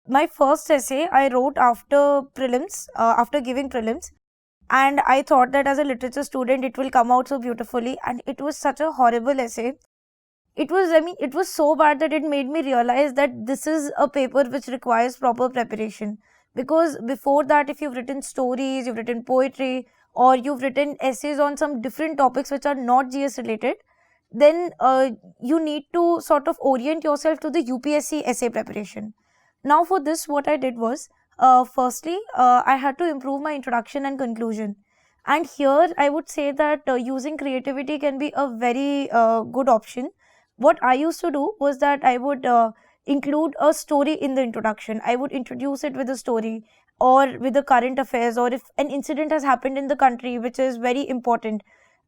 my first essay I wrote after prelims, after giving prelims, and I thought that as a literature student it will come out so beautifully, and it was such a horrible essay. It was, I mean, it was so bad that it made me realize that this is a paper which requires proper preparation. Because before that, if you've written stories, you've written poetry, or you've written essays on some different topics which are not GS related, then you need to sort of orient yourself to the UPSC essay preparation. Now for this, what I did was, firstly, I had to improve my introduction and conclusion. And here I would say that using creativity can be a very good option. What I used to do was that I would include a story in the introduction. I would introduce it with a story or with the current affairs, or if an incident has happened in the country which is very important.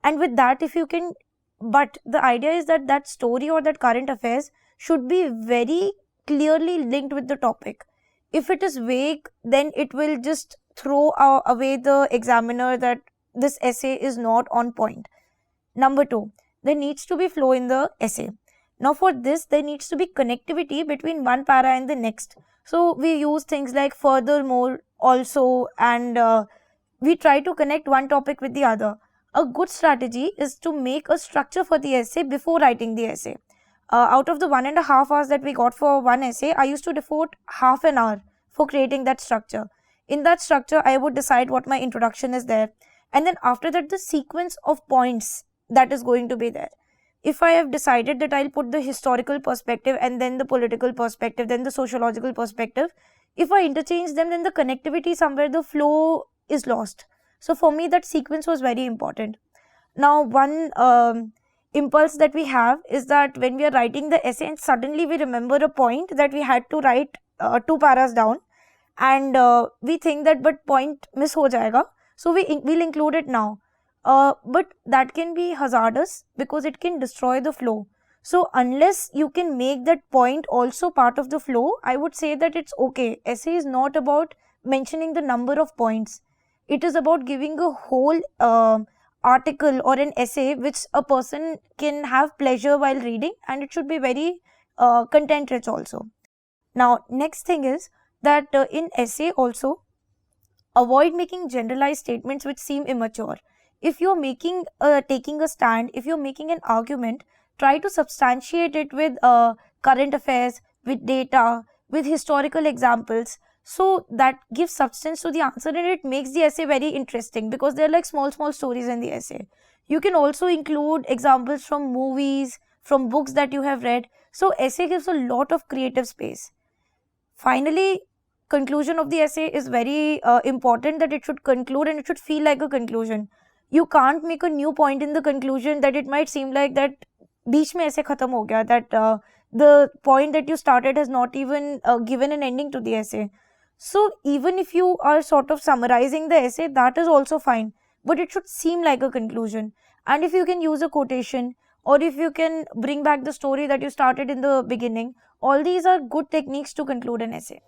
And with that, if you can, but the idea is that that story or that current affairs should be very clearly linked with the topic. If it is vague, then it will just throw away the examiner that this essay is not on point. Number 2, there needs to be flow in the essay. Now for this, there needs to be connectivity between one para and the next. So we use things like furthermore, also, and we try to connect one topic with the other. A good strategy is to make a structure for the essay before writing the essay. Out of the 1.5 hours that we got for one essay, I used to devote half an hour for creating that structure. In that structure, I would decide what my introduction is there, and then after that, the sequence of points that is going to be there. If I have decided that I'll put the historical perspective and then the political perspective, then the sociological perspective, if I interchange them, then the connectivity somewhere, the flow is lost. So for me, that sequence was very important. Now, one impulse that we have is that when we are writing the essay and suddenly we remember a point that we had to write 2 paras down, and we think that but point miss ho jayega, so we'll include it now. But that can be hazardous because it can destroy the flow. So unless you can make that point also part of the flow, I would say that it's okay. Essay is not about mentioning the number of points. It is about giving a whole article or an essay which a person can have pleasure while reading, and it should be very content rich also. Now next thing is that in essay also, avoid making generalized statements which seem immature. If you're making taking a stand, if you're making an argument, try to substantiate it with current affairs, with data, with historical examples. So that gives substance to the answer, and it makes the essay very interesting because they're like small stories in the essay. You can also include examples from movies, from books that you have read. So essay gives a lot of creative space. Finally, conclusion of the essay is very important, that it should conclude and it should feel like a conclusion. You can't make a new point in the conclusion that it might seem like that beech mein essay khatam ho gaya, that the point that you started has not even given an ending to the essay. So even if you are sort of summarizing the essay, that is also fine, but it should seem like a conclusion. And if you can use a quotation, or if you can bring back the story that you started in the beginning, all these are good techniques to conclude an essay.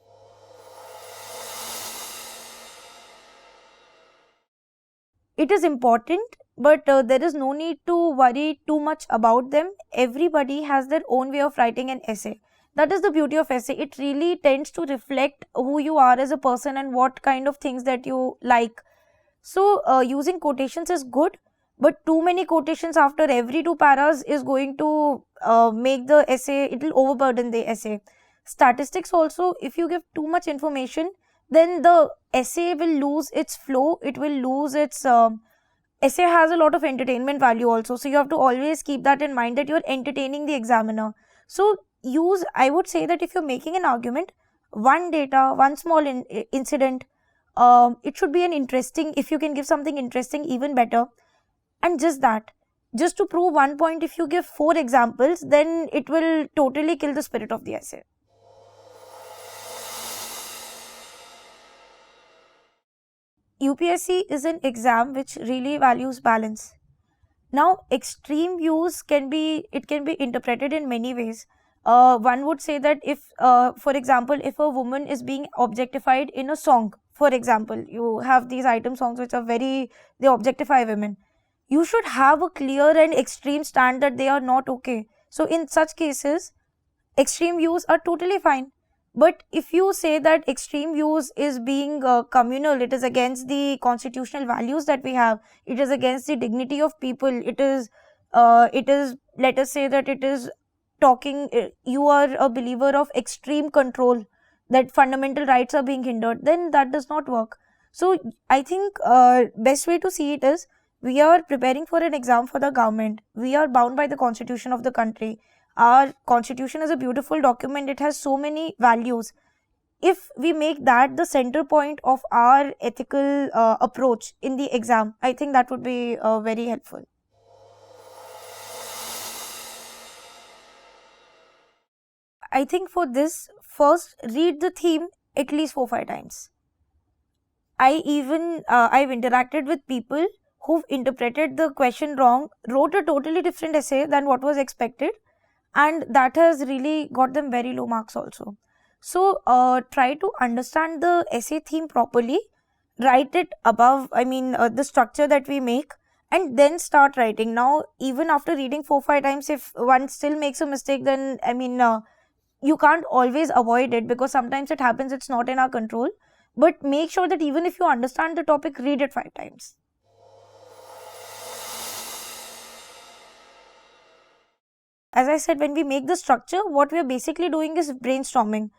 It is important, but there is no need to worry too much about them. Everybody has their own way of writing an essay. That is the beauty of essay. It really tends to reflect who you are as a person and what kind of things that you like. So using quotations is good, but too many quotations after every 2 paras is going to make the essay, it will overburden the essay. Statistics also, if you give too much information, then the essay will lose its flow, it will lose its essay has a lot of entertainment value also, so you have to always keep that in mind, that you are entertaining the examiner. So I would say that if you're making an argument, one data, one small incident, it should be an interesting, if you can give something interesting, even better. And just that, just to prove one point, if you give 4 examples, then it will totally kill the spirit of the essay. UPSC is an exam which really values balance. Now, extreme views can be interpreted in many ways. One would say that if, for example, if a woman is being objectified in a song, for example, you have these item songs which are they objectify women. You should have a clear and extreme stand that they are not okay. So in such cases, extreme views are totally fine. But if you say that extreme use is being communal, it is against the constitutional values that we have, it is against the dignity of people, it is, let us say that it is talking, you are a believer of extreme control, that fundamental rights are being hindered, then that does not work. So I think best way to see it is, we are preparing for an exam for the government, we are bound by the constitution of the country. Our constitution is a beautiful document, it has so many values. If we make that the center point of our ethical approach in the exam, I think that would be very helpful. I think for this, first read the theme at least 4-5 times. I've interacted with people who've interpreted the question wrong, wrote a totally different essay than what was expected, and that has really got them very low marks also. So try to understand the essay theme properly, write it above, the structure that we make, and then start writing. Now, even after reading 4-5 times, if one still makes a mistake, then you can't always avoid it, because sometimes it happens, it's not in our control. But make sure that even if you understand the topic, read it 5 times. As I said, when we make the structure, what we are basically doing is brainstorming.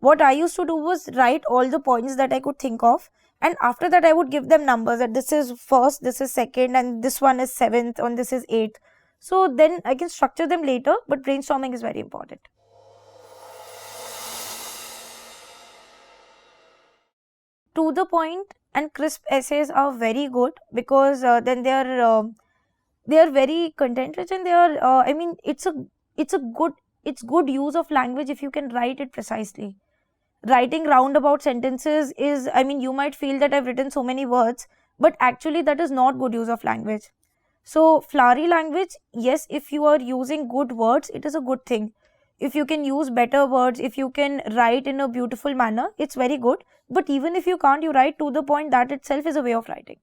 What I used to do was write all the points that I could think of, and after that I would give them numbers, that this is first, this is second, and this one is 7th, and this is 8th. So then I can structure them later, but brainstorming is very important. To the point and crisp essays are very good, because then they are very content rich, and they are it's good use of language if you can write it precisely. Writing roundabout sentences is, you might feel that I've written so many words, but actually that is not good use of language. So flowery language, yes, if you are using good words, it is a good thing. If you can use better words, if you can write in a beautiful manner, it's very good. But even if you can't, you write to the point, that itself is a way of writing.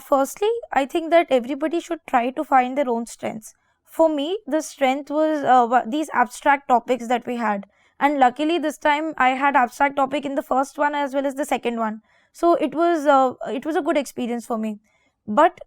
Firstly, I think that everybody should try to find their own strengths. For me, the strength was these abstract topics that we had. And luckily this time I had abstract topic in the first one as well as the second one. So it was a good experience for me. But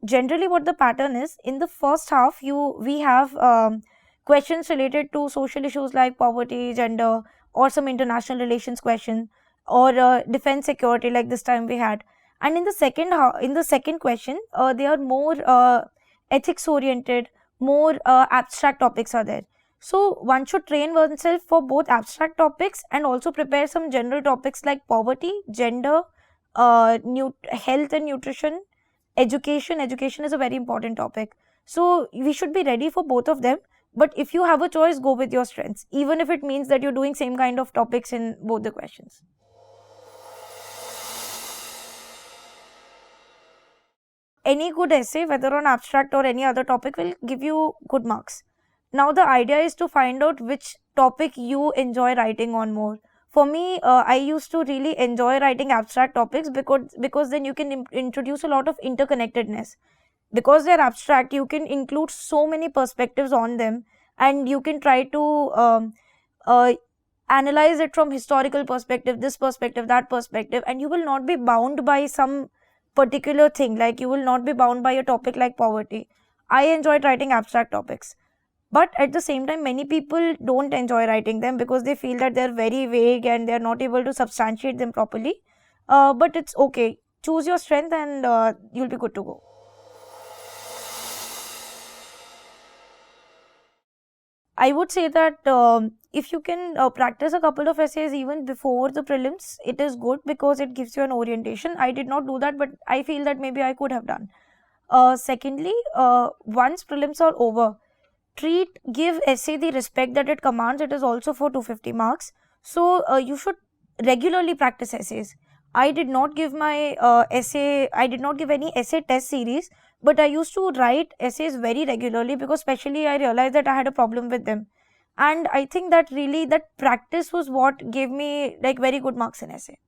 generally what the pattern is, in the first half we have questions related to social issues like poverty, gender, or some international relations question, or defense security, like this time we had. And in the second question, they are more ethics oriented, more abstract topics are there. So one should train oneself for both abstract topics and also prepare some general topics like poverty, gender, health and nutrition, education. Education is a very important topic. So we should be ready for both of them. But if you have a choice, go with your strengths, even if it means that you're doing same kind of topics in both the questions. Any good essay, whether on abstract or any other topic, will give you good marks. Now the idea is to find out which topic you enjoy writing on more. For me, I used to really enjoy writing abstract topics, because then you can introduce a lot of interconnectedness. Because they're abstract, you can include so many perspectives on them, and you can try to analyze it from historical perspective, this perspective, that perspective, and you will not be bound by some particular thing, like you will not be bound by a topic like poverty. I enjoyed writing abstract topics, but at the same time many people don't enjoy writing them because they feel that they're very vague and they're not able to substantiate them properly. But it's okay, choose your strength and you'll be good to go. I would say that if you can practice a couple of essays even before the prelims, it is good because it gives you an orientation. I did not do that, but I feel that maybe I could have done. Secondly, once prelims are over, give essay the respect that it commands. It is also for 250 marks. So you should regularly practice essays. I did not give my I did not give any essay test series, but I used to write essays very regularly because especially I realized that I had a problem with them. And I think that really that practice was what gave me like very good marks in essay.